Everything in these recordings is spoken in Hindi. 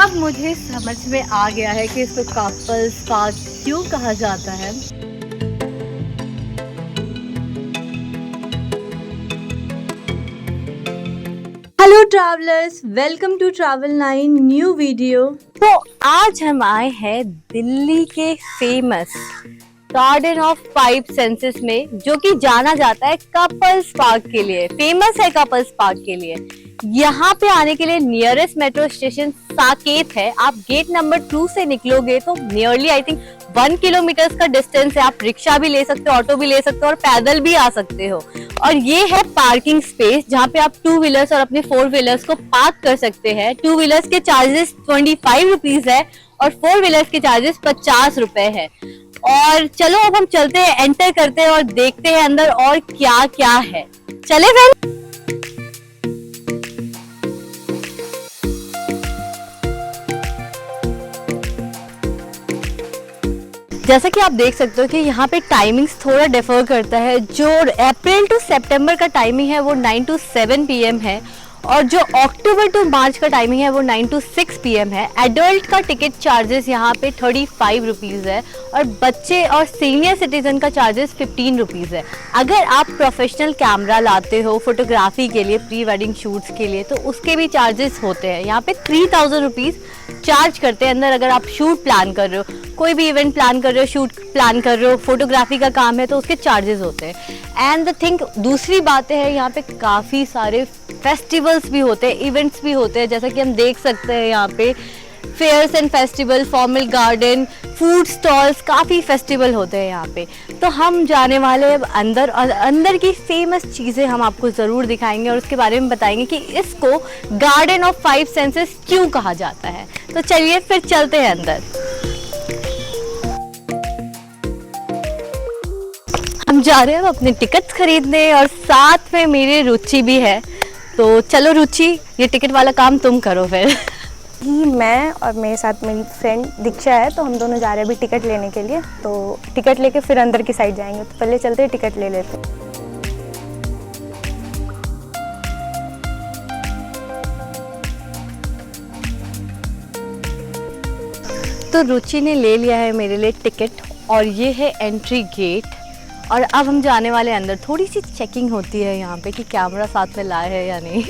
अब मुझे समझ में आ गया है कि इसको कपल्स पार्क क्यों कहा जाता है। Hello travellers, welcome to travel 9 new video. तो आज हम आए हैं दिल्ली के फेमस गार्डन ऑफ 5 सेंसेस में, जो कि जाना जाता है कपल्स पार्क के लिए। फेमस है कपल्स पार्क के लिए। यहाँ पे आने के लिए नियरेस्ट मेट्रो स्टेशन साकेत है। आप गेट नंबर 2 से निकलोगे तो नियरली आई थिंक 1 किलोमीटर का डिस्टेंस है। आप रिक्शा भी ले सकते हो, ऑटो भी ले सकते हो और पैदल भी आ सकते हो। और ये है पार्किंग स्पेस, जहाँ पे आप 2 व्हीलर्स और अपने 4 व्हीलर्स को पार्क कर सकते हैं। 2 व्हीलर्स के चार्जेस 25 रुपीज है और 4 व्हीलर्स के चार्जेस 50 रुपए है। और चलो अब हम चलते हैं, एंटर करते हैं और देखते हैं अंदर और क्या क्या है। चले फ्रेंड। जैसा कि आप देख सकते हो कि यहाँ पे टाइमिंग्स थोड़ा डिफर करता है। जो अप्रैल टू सितंबर का टाइमिंग है वो 9 to 7 PM है और जो अक्टूबर टू मार्च का टाइमिंग है वो 9 to 6 PM है। एडल्ट का टिकट चार्जेस यहाँ पे 35 रुपीज़ है और बच्चे और सीनियर सिटीजन का चार्जेस 15 रुपीज़ है। अगर आप प्रोफेशनल कैमरा लाते हो फोटोग्राफी के लिए, प्री वेडिंग शूट्स के लिए, तो उसके भी चार्जेस होते हैं। यहाँ पे 3000 रुपीज़ चार्ज करते हैं अंदर। अगर आप शूट प्लान कर रहे हो, कोई भी इवेंट प्लान कर रहे हो, शूट प्लान कर रहे हो, फोटोग्राफी का काम है, तो उसके चार्जेस होते हैं। एंड द थिंग, दूसरी बातें हैं, यहाँ पे काफ़ी सारे फेस्टिवल्स भी होते हैं, इवेंट्स भी होते हैं। जैसा कि हम देख सकते हैं यहाँ पे fairs and festival, formal garden, food stalls, काफ़ी फेस्टिवल होते हैं यहाँ पे। तो हम जाने वाले हैं अंदर और अंदर की फेमस चीज़ें हम आपको ज़रूर दिखाएंगे और उसके बारे में बताएंगे कि इसको गार्डन ऑफ 5 सेंसेस क्यों कहा जाता है। तो चलिए फिर चलते हैं अंदर। हम जा रहे हैं अपने टिकट्स खरीदने और साथ में मेरी रुचि भी है। तो चलो रुचि, ये टिकट वाला काम तुम करो फिर। मैं और मेरे साथ मेरी फ्रेंड दीक्षा है, तो हम दोनों जा रहे हैं अभी टिकट लेने के लिए। तो टिकट लेके फिर अंदर की साइड जाएंगे, तो पहले चलते हैं टिकट ले लेते हैं। तो रुचि ने ले लिया है मेरे लिए टिकट और ये है एंट्री गेट। और अब हम जाने वाले अंदर। थोड़ी सी चेकिंग होती है यहाँ पे कि कैमरा साथ में लाए है या नहीं।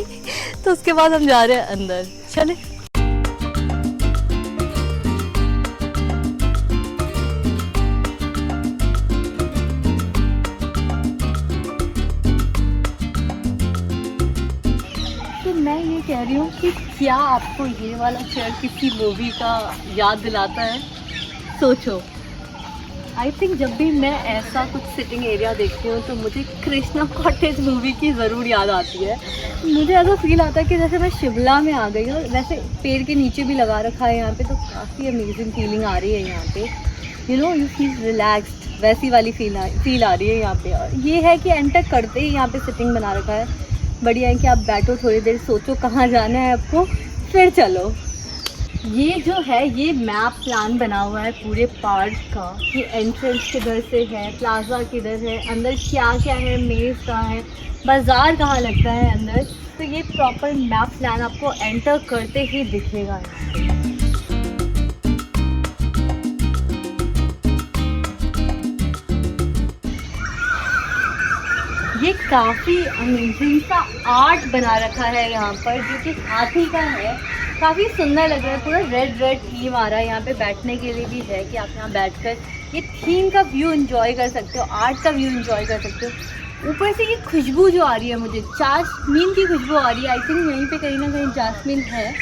तो उसके बाद हम जा रहे हैं अंदर। चले। तो मैं ये कह रही हूँ कि क्या आपको ये वाला चेयर किसी मूवी का याद दिलाता है? सोचो। आई थिंक जब भी मैं ऐसा कुछ सिटिंग एरिया देखती हूँ तो मुझे कृष्णा कॉटेज मूवी की ज़रूर याद आती है। मुझे ऐसा फील आता है कि जैसे मैं शिमला में आ गई हूँ। वैसे पेड़ के नीचे भी लगा रखा है यहाँ पे, तो काफ़ी अमेजिंग फीलिंग आ रही है यहाँ पे। You know, you feel relaxed, वैसी वाली फील आ रही है यहाँ पे। और ये है कि एंटर करते ही यहाँ पे सिटिंग बना रखा है। बढ़िया है कि आप बैठो, थोड़ी देर सोचो कहाँ जाना है आपको, फिर चलो। ये जो है ये मैप प्लान बना हुआ है पूरे पार्क का कि एंट्रेंस किधर से है, प्लाजा किधर है, अंदर क्या क्या है, मेज़ कहाँ है, बाज़ार कहाँ लगता है अंदर। तो ये प्रॉपर मैप प्लान आपको एंटर करते ही दिखेगा। ये काफ़ी अमेजिंग सा आर्ट बना रखा है यहाँ पर, जो कि हाथी का है। काफ़ी सुंदर लग रहा है। पूरा रेड रेड थीम आ रहा है। यहाँ पे बैठने के लिए भी है कि आप यहाँ बैठकर ये थीम का व्यू एंजॉय कर सकते हो, आर्ट का व्यू एंजॉय कर सकते हो। ऊपर से ये खुशबू जो आ रही है, मुझे जास्मीन की खुशबू आ रही है। आई थिंक यहीं पे कहीं ना कहीं जास्मीन है।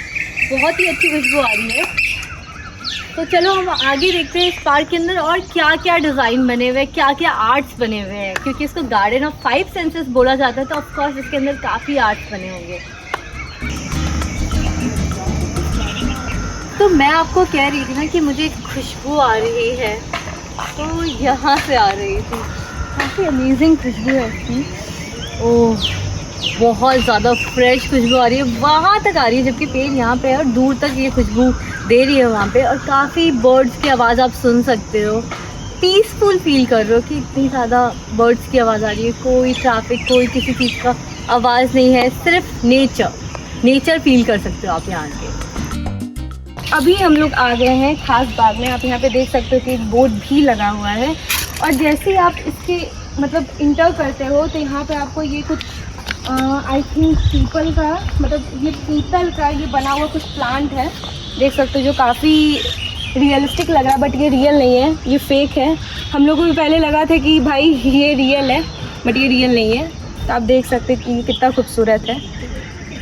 बहुत ही अच्छी खुशबू आ रही है। तो चलो हम आगे देखते हैं इस पार्क के अंदर और क्या क्या डिज़ाइन बने हुए हैं, क्या क्या आर्ट्स बने हुए हैं। क्योंकि इसको गार्डन ऑफ 5 सेंसेस बोला जाता है, तो ऑफकोर्स इसके अंदर काफ़ी आर्ट्स बने होंगे। तो मैं आपको कह रही थी ना कि मुझे खुशबू आ रही है, तो यहाँ से आ रही थी। काफ़ी अमेजिंग खुशबू है इसकी। ओह, बहुत ज़्यादा फ्रेश खुशबू आ रही है, वहाँ तक आ रही है, जबकि पेड़ यहाँ पे है और दूर तक ये खुशबू दे रही है वहाँ पे। और काफ़ी बर्ड्स की आवाज़ आप सुन सकते हो। पीसफुल फील कर रहे हो कि इतनी ज़्यादा बर्ड्स की आवाज़ आ रही है। कोई ट्रैफिक, कोई किसी चीज़ का आवाज़ नहीं है, सिर्फ नेचर फील कर सकते हो आप यहाँ के। अभी हम लोग आ गए हैं खास बाग में। आप यहाँ पे देख सकते हो कि एक बोर्ड भी लगा हुआ है, और जैसे ही आप इसके मतलब इंटर करते हो तो यहाँ पे आपको ये कुछ आई थिंक पीपल का, मतलब ये पीतल का ये बना हुआ कुछ प्लांट है, देख सकते हो, जो काफ़ी रियलिस्टिक लग रहा है, बट ये रियल नहीं है, ये फेक है। हम लोगों को भी पहले लगा था कि भाई ये रियल है, बट ये रियल नहीं है। तो आप देख सकते हैं कि ये कितना खूबसूरत है।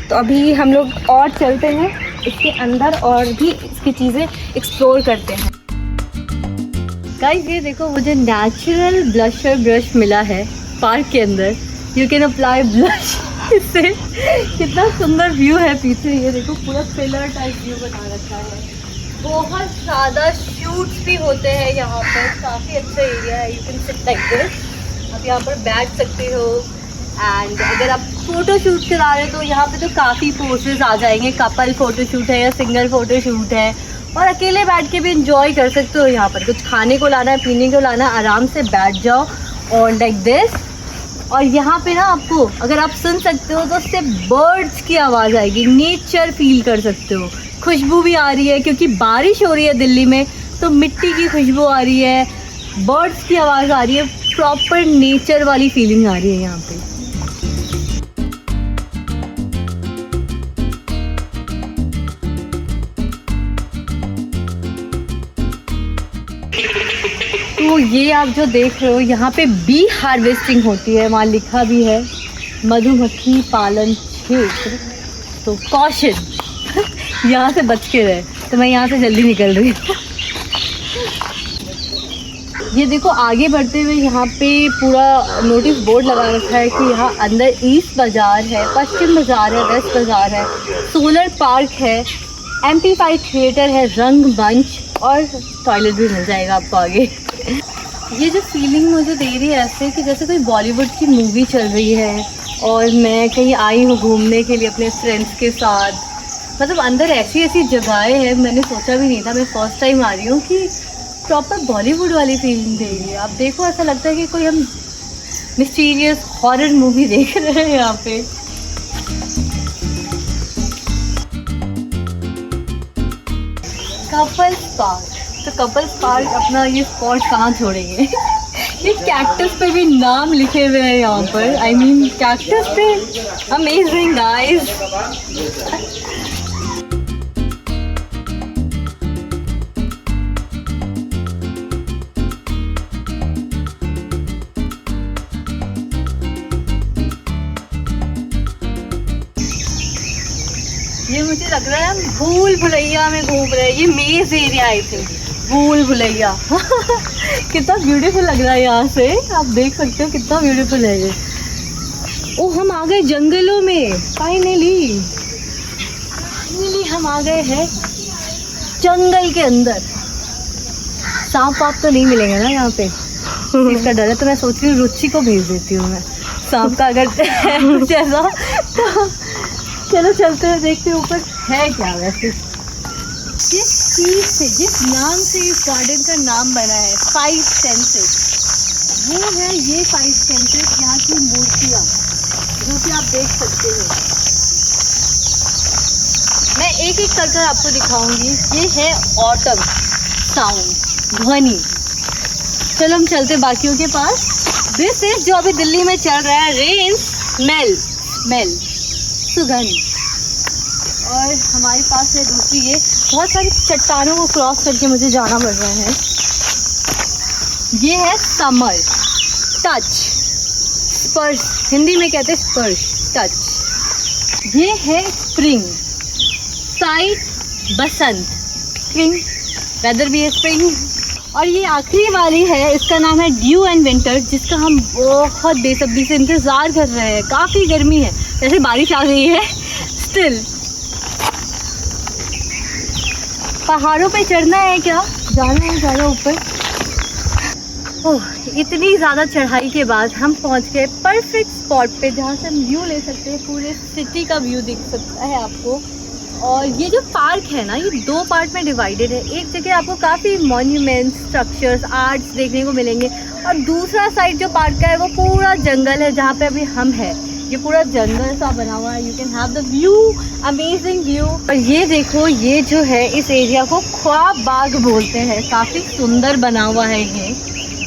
तो अभी हम लोग और चलते हैं इसके अंदर और भी इसकी चीज़ें एक्सप्लोर करते हैं। गाइस ये देखो, मुझे नेचुरल ब्लशर ब्रश मिला है पार्क के अंदर। यू कैन अप्लाई ब्लश इससे। कितना सुंदर व्यू है पीछे, ये देखो पूरा पिलर टाइप व्यू बना रखा है। बहुत ज़्यादा शूट्स भी होते हैं यहाँ पर, काफ़ी अच्छा एरिया है। You can sit like this, आप यहाँ पर बैठ सकते हो। एंड अगर आप फ़ोटो शूट करा रहे हो तो यहाँ पे तो काफ़ी पोजेस आ जाएंगे। कपल फ़ोटो शूट है या सिंगल फ़ोटो शूट है, और अकेले बैठ के भी इंजॉय कर सकते हो। यहाँ पर कुछ खाने को लाना है, पीने को लाना है, आराम से बैठ जाओ और लाइक दिस। और यहाँ पे ना आपको, अगर आप सुन सकते हो तो उससे बर्ड्स की आवाज़ आएगी, नेचर फील कर सकते हो। खुशबू भी आ रही है क्योंकि बारिश हो रही है दिल्ली में, तो मिट्टी की खुशबू आ रही है, बर्ड्स की आवाज़ आ रही है, प्रॉपर नेचर वाली फीलिंग आ रही है यहाँ पे। तो ये आप जो देख रहे हो, यहाँ पे बी हार्वेस्टिंग होती है, वहाँ लिखा भी है मधुमक्खी पालन क्षेत्र, तो कॉशन यहाँ से बच के रहे। तो मैं यहाँ से जल्दी निकल रही हूँ। ये देखो, आगे बढ़ते हुए यहाँ पे पूरा नोटिस बोर्ड लगा रखा है कि यहाँ अंदर ईस्ट बाज़ार है, पश्चिम बाज़ार है, वेस्ट बाज़ार है, सोलर पार्क है, एम्पलीफाइड थिएटर है, रंगमंच, और टॉयलेट भी मिल जाएगा आपको आगे। ये जो फीलिंग मुझे दे रही है ऐसे कि जैसे कोई बॉलीवुड की मूवी चल रही है और मैं कहीं आई हूँ घूमने के लिए अपने फ्रेंड्स के साथ। मतलब अंदर ऐसी ऐसी जगहें हैं, मैंने सोचा भी नहीं था। मैं फर्स्ट टाइम आ रही हूँ कि प्रॉपर बॉलीवुड वाली फीलिंग दे रही है। आप देखो, ऐसा लगता है कि कोई हम मिस्टीरियस हॉरर मूवी देख रहे हैं यहाँ पे। कपल्स पार्क, तो कपल्स पार्क अपना ये स्पॉट कहाँ छोड़ेंगे। ये कैक्टस पे भी नाम लिखे हुए हैं यहाँ पर। आई मीन कैक्टस पे अमेजिंग गाइस। ये मुझे लग रहा है हम भूल भुलैया में घूम रहे हैं। ये मेज एरिया आई थी, भूल भुलैया। कितना ब्यूटीफुल लग रहा है यहाँ से, आप देख सकते हो कितना ब्यूटीफुल है ये। ओ, हम आ गए जंगलों में, फाइनली हम आ गए हैं जंगल के अंदर। सांप वाप तो नहीं मिलेंगे ना यहाँ पे, इसका डर है। तो मैं सोच रही हूँ रुचि को भेज देती हूँ मैं, सांप का अगर कुछ ऐसा तो। चलो चलते हैं, देखते हैं ऊपर है क्या। वैसे जिस चीज़ से, जिस नाम से इस गार्डन का नाम बना है, 5 सेंसेस, वो है ये 5 सेंसेस यहाँ की मूर्तियाँ, जो कि आप देख सकते हो। मैं एक एक कर आपको दिखाऊंगी। ये है ऑटम साउंड, ध्वनि। चलो हम चलते बाकियों के पास। दिस इज जो अभी दिल्ली में चल रहा है, रेन स्मेल, सुगंध। और हमारे पास है दूसरी, ये बहुत सारी चट्टानों को क्रॉस करके मुझे जाना पड़ रहा है। ये है समर, टच, स्पर्श, हिंदी में कहते हैं स्पर्श, टच। ये है स्प्रिंग, साइट, बसंत, स्प्रिंग, वेदर भी है स्प्रिंग। और ये आखिरी वाली है, इसका नाम है ड्यू एंड विंटर, जिसका हम बहुत बेसब्री से इंतज़ार कर रहे हैं। काफ़ी गर्मी है, जैसे बारिश आ गई है, स्टिल। पहाड़ों पे चढ़ना है क्या, जाना है ज़्यादा ऊपर। ओह, इतनी ज़्यादा चढ़ाई के बाद हम पहुंच गए परफेक्ट स्पॉट पे, जहाँ से हम व्यू ले सकते हैं, पूरे सिटी का व्यू दिख सकता है आपको। और ये जो पार्क है ना, ये 2 पार्ट में डिवाइडेड है। एक जगह आपको काफ़ी मॉन्यूमेंट्स, स्ट्रक्चर्स, आर्ट्स देखने को मिलेंगे, और दूसरा साइड जो पार्क का है वो पूरा जंगल है, जहाँ पे अभी हम हैं। ये पूरा जंगल सा बना हुआ है, you can have the view, amazing view. और ये देखो, ये जो है इस एरिया को ख्वाब बाग बोलते हैं, काफ़ी सुंदर बना हुआ है। ये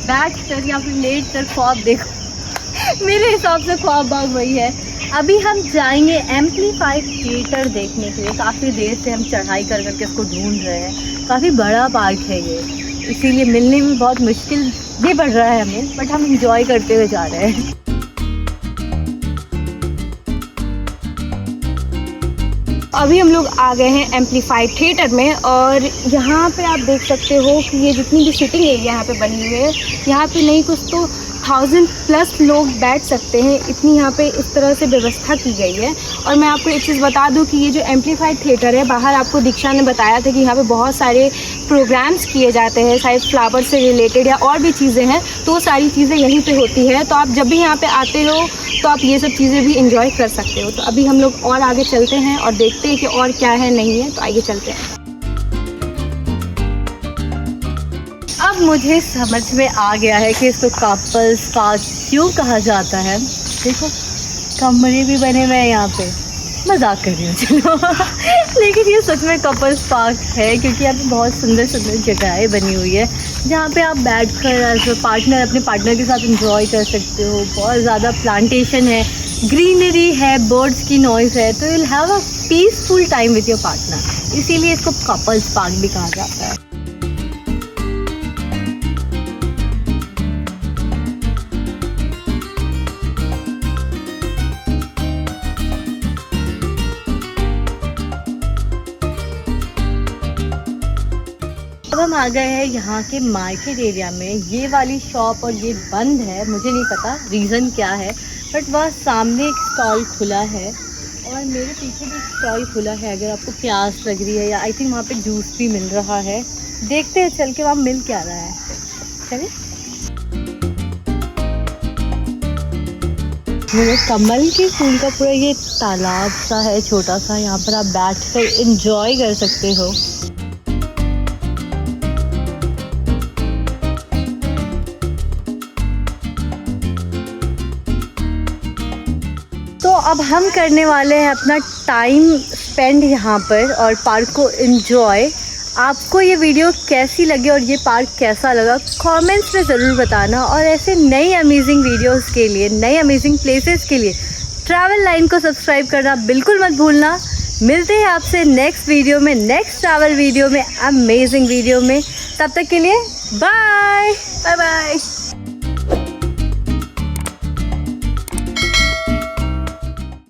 बैठ कर या फिर लेट कर ख्वाब देखो मेरे हिसाब से ख्वाब बाग वही है। अभी हम जाएंगे एम्पलीफाइड थिएटर देखने के लिए। काफ़ी देर से हम चढ़ाई कर करके इसको ढूंढ रहे हैं, काफ़ी बड़ा पार्क है ये, इसीलिए मिलने में बहुत मुश्किल भी पड़ रहा है हमें, बट हम इंजॉय करते हुए जा रहे हैं। अभी हम लोग आ गए हैं एम्पलीफाइड थिएटर में, और यहाँ पे आप देख सकते हो कि ये जितनी भी सिटिंग एरिया यहाँ पे बनी हुई है, यहाँ पे नहीं कुछ तो 1000+ लोग बैठ सकते हैं, इतनी यहाँ पे इस तरह से व्यवस्था की गई है। और मैं आपको एक चीज़ बता दूं कि ये जो एम्पलीफाइड थिएटर है, बाहर आपको दीक्षा ने बताया था कि यहाँ पे बहुत सारे प्रोग्राम्स किए जाते हैं, शायद फ्लावर से रिलेटेड या और भी चीज़ें हैं, तो वो सारी चीज़ें यहीं पे होती है। तो आप जब भी यहाँ पे आते हो तो आप ये सब चीज़ें भी इंजॉय कर सकते हो। तो अभी हम लोग और आगे चलते हैं और देखते हैं कि और क्या है नहीं है, तो आइए चलते हैं। अब मुझे समझ में आ गया है कि इसको कपल्स पार्क क्यों कहा जाता है। देखो, कमरे भी बने हुए हैं यहाँ पे, मजाक कर रही हूँ चलो लेकिन ये सच में कपल्स पार्क है, क्योंकि यहाँ पे बहुत सुंदर सुंदर जगहें बनी हुई है जहाँ पे आप बैठकर एज पार्टनर अपने पार्टनर के साथ एंजॉय कर सकते हो। बहुत ज़्यादा प्लांटेशन है, ग्रीनरी है, बर्ड्स की नॉइज़ है, तो you will have a peaceful time with your partner, इसीलिए इसको कपल्स पार्क भी कहा जाता है। अब हम आ गए हैं यहाँ के मार्केट एरिया में। ये वाली शॉप और ये बंद है, मुझे नहीं पता रीज़न क्या है, बट वहाँ सामने एक स्टॉल खुला है और मेरे पीछे भी स्टॉल खुला है। अगर आपको प्यास लग रही है, या आई थिंक वहाँ पे जूस भी मिल रहा है, देखते हैं चल के वहाँ मिल क्या रहा है। चलिए, मेरे कमल के फूल का पूरा ये तालाब सा है छोटा सा, यहाँ पर आप बैठ कर इंजॉय कर सकते हो। तो अब हम करने वाले हैं अपना टाइम स्पेंड यहाँ पर और पार्क को एंजॉय। आपको ये वीडियो कैसी लगी और ये पार्क कैसा लगा कमेंट्स में ज़रूर बताना, और ऐसे नई अमेजिंग वीडियोस के लिए, नए अमेजिंग प्लेसेस के लिए ट्रैवल लाइन को सब्सक्राइब करना बिल्कुल मत भूलना। मिलते हैं आपसे नेक्स्ट वीडियो में, नेक्स्ट ट्रैवल वीडियो में, अमेजिंग वीडियो में। तब तक के लिए बाय बाय बाय।